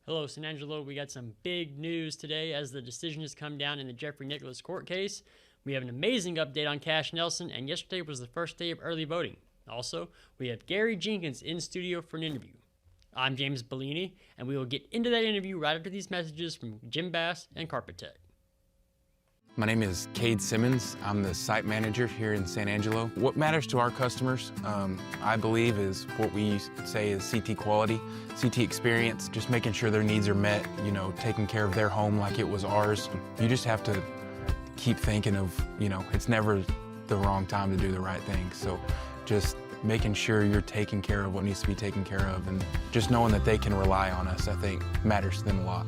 Hello, San Angelo. We got some big news today as the decision has come down in the Jeffery Nicholas court case. We have an amazing update on Kash Nelson, and yesterday was the first day of early voting. Also, we have Gary Jenkins in studio for an interview. I'm James Bellini, and we will get into that interview right after these messages from Jim Bass and Carpet Tech. My name is Cade Simmons. I'm the site manager here in San Angelo. What matters to our customers, I believe, is what we say is CT quality, CT experience, just making sure their needs are met, taking care of their home like it was ours. You just have to keep thinking of, it's never the wrong time to do the right thing. So just making sure you're taking care of what needs to be taken care of, and just knowing that they can rely on us, I think, matters to them a lot.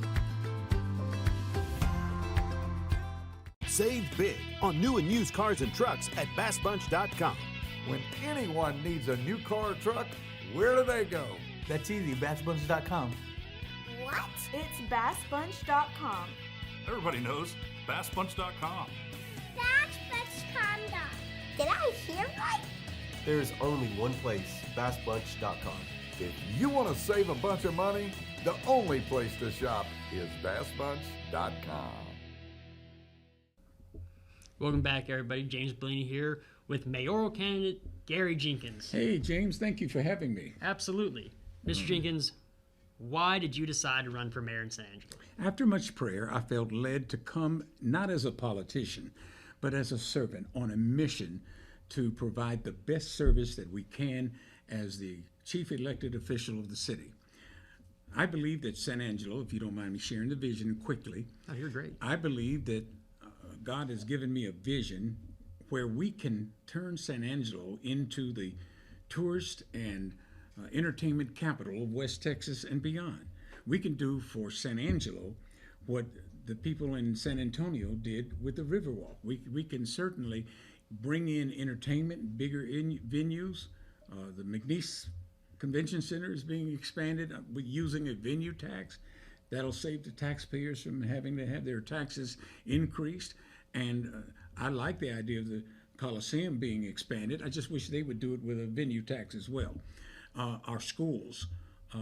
Save big on new and used cars and trucks at BassBunch.com. When anyone needs a new car or truck, where do they go? That's easy, BassBunch.com. What? It's BassBunch.com. Everybody knows BassBunch.com. BassBunch.com. Did I hear right? There's only one place, BassBunch.com. If you want to save a bunch of money, the only place to shop is BassBunch.com. Welcome back, everybody. James Bellini here with mayoral candidate Gary Jenkins. Hey, James, thank you for having me. Absolutely. Mr. Jenkins, why did you decide to run for mayor in San Angelo? After much prayer, I felt led to come not as a politician, but as a servant on a mission to provide the best service that we can as the chief elected official of the city. I believe that San Angelo, if you don't mind me sharing the vision quickly. Oh, you're great. I believe that God has given me a vision where we can turn San Angelo into the tourist and entertainment capital of West Texas and beyond. We can do for San Angelo what the people in San Antonio did with the Riverwalk. We can certainly bring in entertainment, bigger venues. The McNeese Convention Center is being expanded using a venue tax. That'll save the taxpayers from having to have their taxes increased. And I like the idea of the Coliseum being expanded. I just wish they would do it with a venue tax as well. Our schools,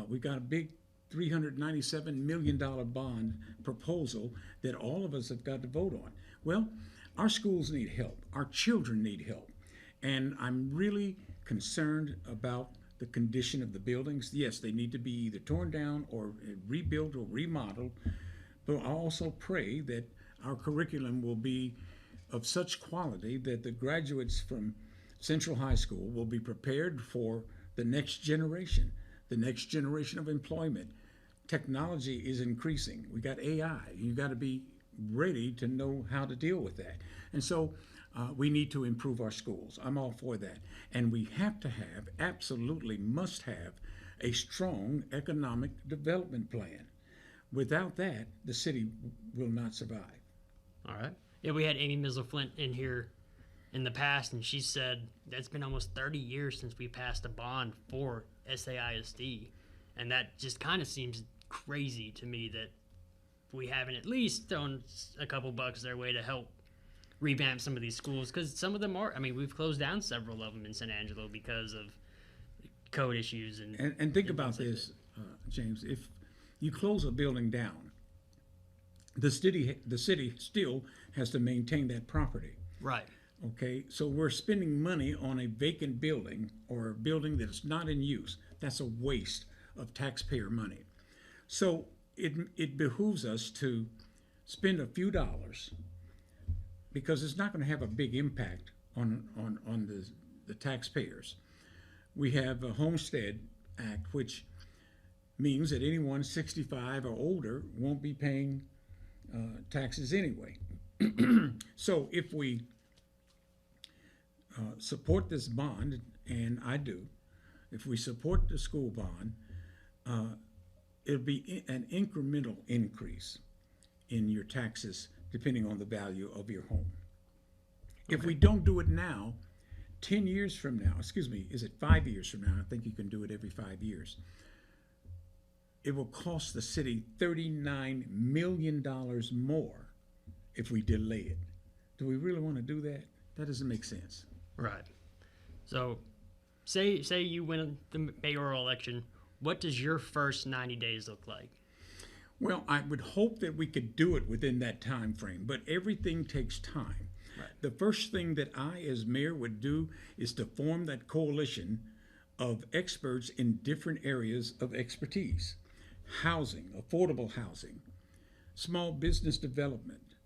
we got a big $397 million bond proposal that all of us have got to vote on. Well, our schools need help. Our children need help. And I'm really concerned about the condition of the buildings. Yes, they need to be either torn down or rebuilt or remodeled, but I also pray that our curriculum will be of such quality that the graduates from Central High School will be prepared for the next generation of employment. Technology is increasing. We got AI. You got to be ready to know how to deal with that. And so we need to improve our schools. I'm all for that. And we have to have, absolutely must have, a strong economic development plan. Without that, the city will not survive. All right. Yeah, we had Amy Mizzle-Flint in here in the past, and she said that's been almost 30 years since we passed a bond for SAISD. And that just kind of seems crazy to me that we haven't at least thrown a couple bucks their way to help revamp some of these schools, because some of them are, we've closed down several of them in San Angelo because of code issues. And think about this, James. If you close a building down, the city still has to maintain that property. Right. Okay, so we're spending money on a vacant building or a building that's not in use. That's a waste of taxpayer money. So it behooves us to spend a few dollars, because it's not going to have a big impact on the taxpayers. We have a Homestead Act, which means that anyone 65 or older won't be paying taxes anyway. So if we support this bond, and I do, if we support the school bond, it'll be an incremental increase in your taxes depending on the value of your home. Okay. If we don't do it now, 10 years from now, is it 5 years from now? I think you can do it every 5 years. It will cost the city $39 million more if we delay it. Do we really want to do that? That doesn't make sense. Right. So say you win the mayoral election, what does your first 90 days look like? Well, I would hope that we could do it within that time frame, but everything takes time. Right. The first thing that I, as mayor, would do is to form that coalition of experts in different areas of expertise: housing, affordable housing, small business development,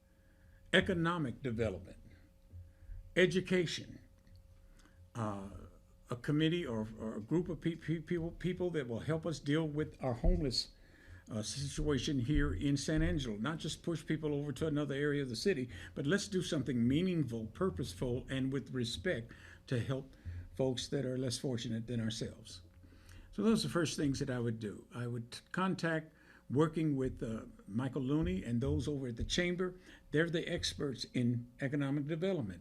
economic development, education, a committee or a group of people that will help us deal with our homeless situation here in San Angelo. Not just push people over to another area of the city, but let's do something meaningful, purposeful, and with respect to help folks that are less fortunate than ourselves. So those are the first things that I would do. I would contact, working with Michael Looney and those over at the Chamber. They're the experts in economic development.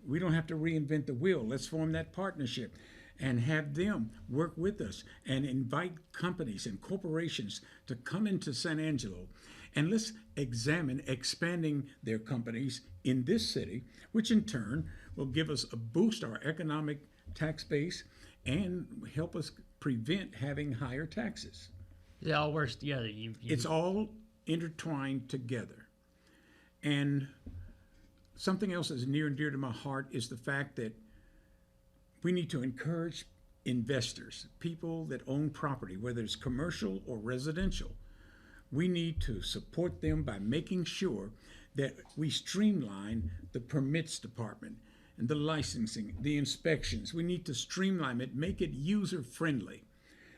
We don't have to reinvent the wheel. Let's form that partnership and have them work with us and invite companies and corporations to come into San Angelo, and let's examine expanding their companies in this city, which in turn will give us a boost our economic tax base and help us prevent having higher taxes. It all works together. It's all intertwined together. And something else that's near and dear to my heart is the fact that we need to encourage investors, people that own property, whether it's commercial or residential. We need to support them by making sure that we streamline the permits department and the licensing, the inspections. We need to streamline it, make it user-friendly,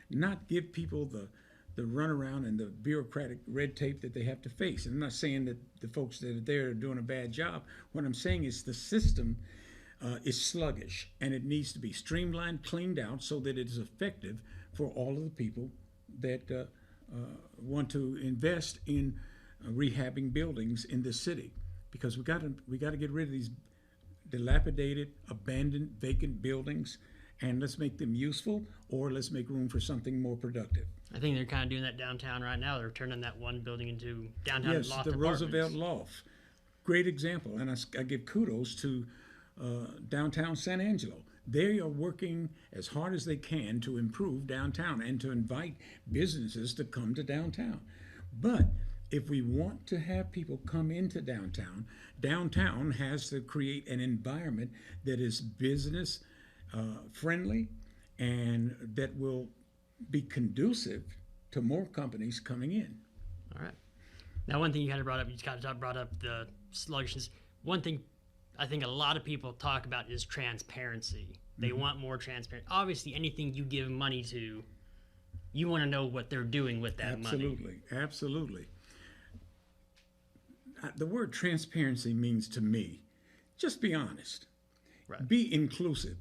not give people the runaround and the bureaucratic red tape that they have to face. And I'm not saying that the folks that are there are doing a bad job. What I'm saying is the system is sluggish, and it needs to be streamlined, cleaned out, so that it is effective for all of the people that want to invest in rehabbing buildings in this city. Because we got to get rid of these dilapidated, abandoned, vacant buildings, and let's make them useful, or let's make room for something more productive. I think they're kind of doing that downtown right now. They're turning that one building into downtown loft apartments. Yes, the Roosevelt Loft. Great example, and I give kudos to downtown San Angelo. They are working as hard as they can to improve downtown and to invite businesses to come to downtown. But if we want to have people come into downtown, downtown has to create an environment that is business friendly and that will be conducive to more companies coming in. All right. Now, one thing you kind of brought up the sluggishness. One thing I think a lot of people talk about is transparency. They want more transparency. Obviously, anything you give money to, you want to know what they're doing with that money. Absolutely. The word transparency means to me, just be honest. Right. Be inclusive.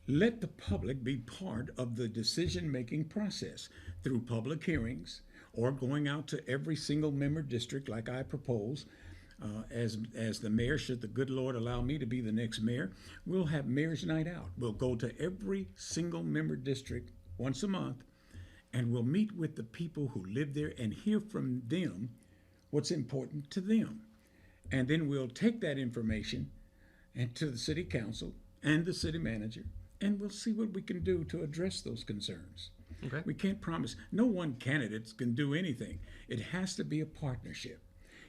Let the public be part of the decision-making process through public hearings or going out to every single member district like I propose. As the mayor, should the good Lord allow me to be the next mayor, we'll have Mayor's Night Out. We'll go to every single member district once a month, and we'll meet with the people who live there and hear from them what's important to them. And then we'll take that information and to the city council and the city manager, and we'll see what we can do to address those concerns. Okay. We can't promise. No one candidate can do anything. It has to be a partnership.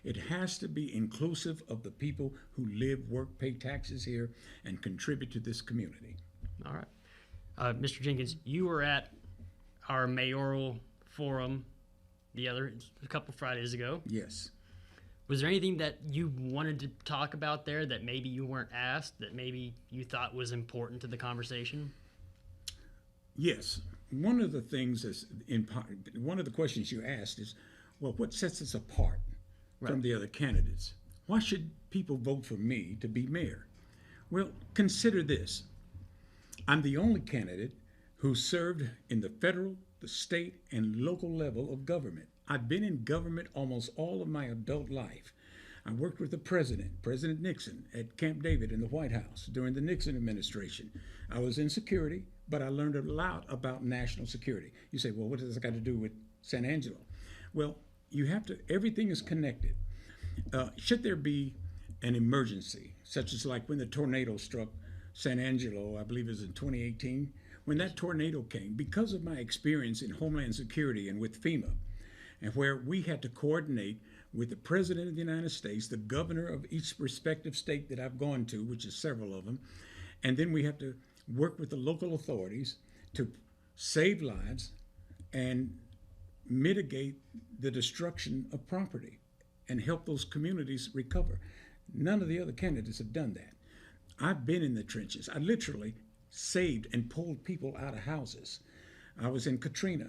It has to be inclusive of the people who live, work, pay taxes here, and contribute to this community. All right. Mr. Jenkins, you were at our mayoral forum a couple Fridays ago. Yes. Was there anything that you wanted to talk about there that maybe you weren't asked, that maybe you thought was important to the conversation? Yes. One of the things one of the questions you asked is, well, what sets us apart from the other candidates? Why should people vote for me to be mayor? Well, consider this. I'm the only candidate who served in the federal, the state, and local level of government. I've been in government almost all of my adult life. I worked with the president, President Nixon, at Camp David in the White House during the Nixon administration. I was in security, but I learned a lot about national security. You say, well, what does that got to do with San Angelo? Well, everything is connected. Should there be an emergency, such as like when the tornado struck San Angelo, I believe it was in 2018, when that tornado came, because of my experience in Homeland Security and with FEMA, and where we had to coordinate with the President of the United States, the governor of each respective state that I've gone to, which is several of them, and then we have to work with the local authorities to save lives and mitigate the destruction of property and help those communities recover. None of the other candidates have done that. I've been in the trenches. I literally saved and pulled people out of houses. I was in Katrina,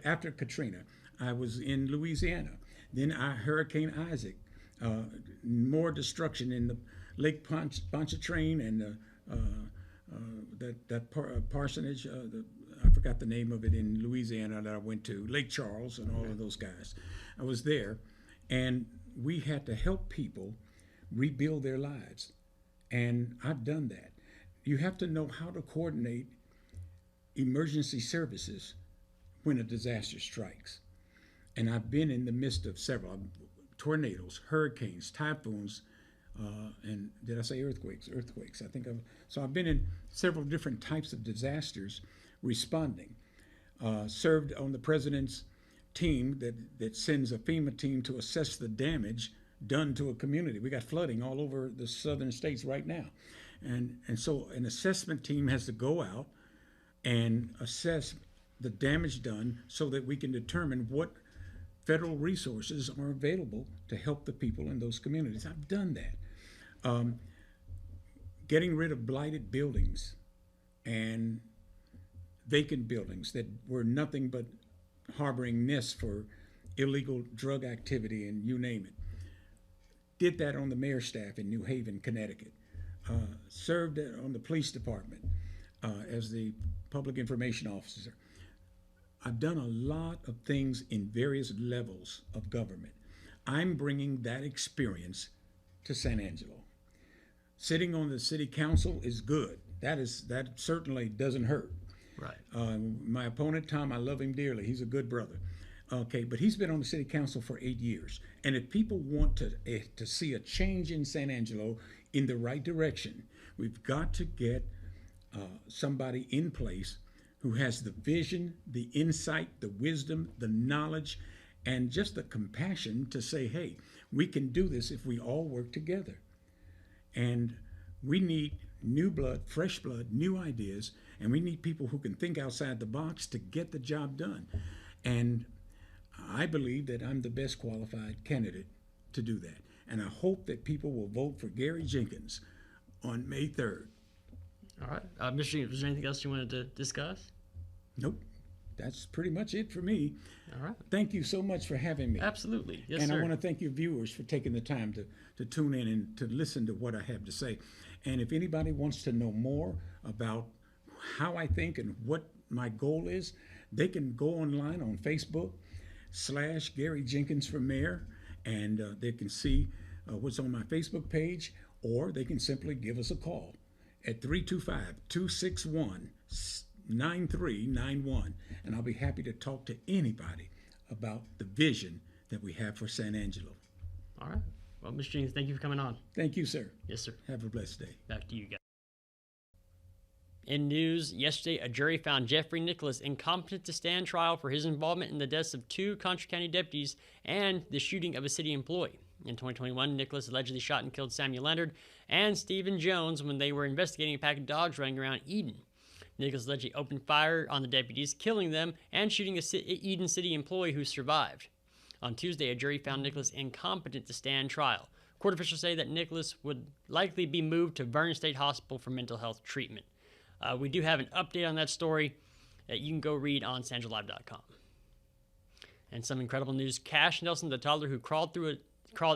after Katrina. I was in Louisiana. Then Hurricane Isaac, more destruction in the Lake Pontchartrain and parsonage, I forgot the name of it in Louisiana that I went to, Lake Charles and all of those guys. I was there, and we had to help people rebuild their lives. And I've done that. You have to know how to coordinate emergency services when a disaster strikes. And I've been in the midst of several tornadoes, hurricanes, typhoons, and did I say earthquakes? Earthquakes. So I've been in several different types of disasters responding. Served on the president's team that sends a FEMA team to assess the damage done to a community. We got flooding all over the southern states right now. And so an assessment team has to go out and assess the damage done so that we can determine what federal resources are available to help the people in those communities. I've done that. Getting rid of blighted buildings and vacant buildings that were nothing but harboring nests for illegal drug activity and you name it. Did that on the mayor's staff in New Haven, Connecticut. Served on the police department as the public information officer. I've done a lot of things in various levels of government. I'm bringing that experience to San Angelo. Sitting on the city council is good. That certainly doesn't hurt. Right. My opponent, Tom, I love him dearly. He's a good brother. Okay, but he's been on the city council for 8 years. And if people want to see a change in San Angelo in the right direction, we've got to get somebody in place who has the vision, the insight, the wisdom, the knowledge, and just the compassion to say, hey, we can do this if we all work together. And we need new blood, fresh blood, new ideas, and we need people who can think outside the box to get the job done. And I believe that I'm the best qualified candidate to do that. And I hope that people will vote for Gary Jenkins on May 3rd. All right. Mr. Jenkins, was there anything else you wanted to discuss? Nope. That's pretty much it for me. All right. Thank you so much for having me. Absolutely. Yes, and sir. I want to thank your viewers for taking the time to tune in and to listen to what I have to say. And if anybody wants to know more about how I think and what my goal is, they can go online on Facebook / Gary Jenkins for Mayor, and they can see what's on my Facebook page, or they can simply give us a call at 325-261-9391, and I'll be happy to talk to anybody about the vision that we have for San Angelo. All right. Well, Mr. Jenkins, thank you for coming on. Thank you, sir. Yes, sir. Have a blessed day. Back to you guys. In news, yesterday, a jury found Jeffery Nicholas incompetent to stand trial for his involvement in the deaths of 2 Contra County deputies and the shooting of a city employee. In 2021, Nicholas allegedly shot and killed Samuel Leonard and Stephen Jones when they were investigating a pack of dogs running around Eden. Nicholas allegedly opened fire on the deputies, killing them and shooting a Eden City employee who survived. On Tuesday, a jury found Nicholas incompetent to stand trial. Court officials say that Nicholas would likely be moved to Vernon State Hospital for mental health treatment. We do have an update on that story that you can go read on sanjolive.com. And some incredible news. Kash Nelson, the toddler who crawled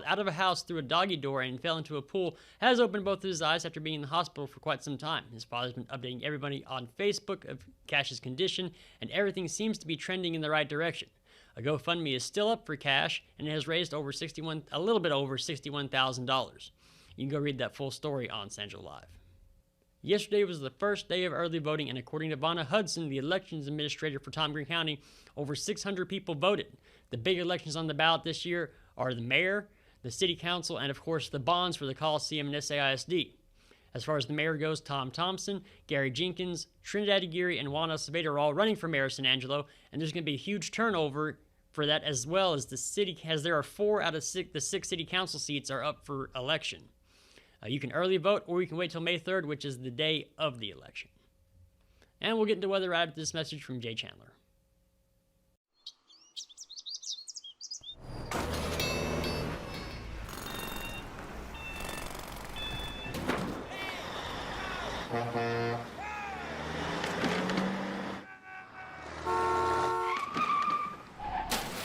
out of a house through a doggy door and fell into a pool, has opened both of his eyes after being in the hospital for quite some time. His father's been updating everybody on Facebook of Kash's condition, and everything seems to be trending in the right direction. A GoFundMe is still up for Kash, and it has raised a little bit over $61,000. You can go read that full story on Sanjo Live. Yesterday was the first day of early voting, and according to Vanna Hudson, the elections administrator for Tom Green County, over 600 people voted. The big elections on the ballot this year are the mayor, the city council, and of course the bonds for the Coliseum and SAISD. As far as the mayor goes, Tom Thompson, Gary Jenkins, Trinidad Aguirre, and Juan Acevedo are all running for mayor of San Angelo, and there's going to be a huge turnover for that, as well as the city, as there are 4 out of the 6 city council seats are up for election. You can early vote, or you can wait till May 3rd, which is the day of the election. And we'll get into weather right after this message from Jay Chandler.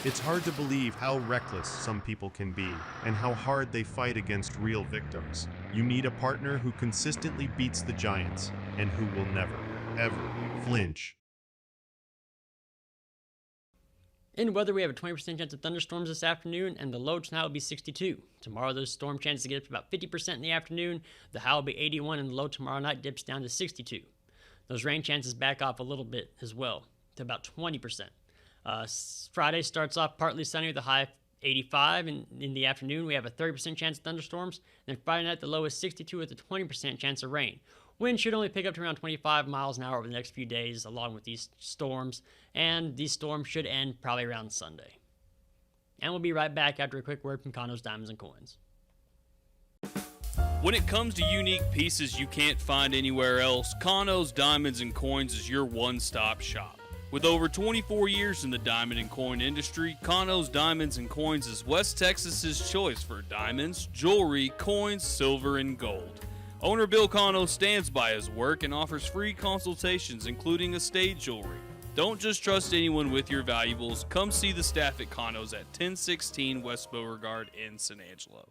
It's hard to believe how reckless some people can be and how hard they fight against real victims. You need a partner who consistently beats the giants and who will never, ever flinch. In weather, we have a 20% chance of thunderstorms this afternoon, and the low tonight will be 62. Tomorrow, those storm chances get up to about 50% in the afternoon. The high will be 81, and the low tomorrow night dips down to 62. Those rain chances back off a little bit as well, to about 20%. Friday starts off partly sunny with a high of 85, and in the afternoon we have a 30% chance of thunderstorms. Then Friday night the low is 62 with a 20% chance of rain. Wind should only pick up to around 25 miles an hour over the next few days along with these storms, and these storms should end probably around Sunday. And we'll be right back after a quick word from Condos, Diamonds, and Coins. When it comes to unique pieces you can't find anywhere else, Condos, Diamonds, and Coins is your one-stop shop. With over 24 years in the diamond and coin industry, Connos, Diamonds, and Coins is West Texas's choice for diamonds, jewelry, coins, silver, and gold. Owner Bill Conno stands by his work and offers free consultations, including estate jewelry. Don't just trust anyone with your valuables. Come see the staff at Connos at 1016 West Beauregard in San Angelo.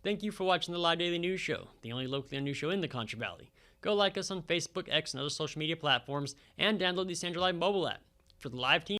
Thank you for watching the Live Daily News Show, the only locally owned news show in the Contra Valley. Go like us on Facebook, X, and other social media platforms, and download the San Angelo Live mobile app. For the live team,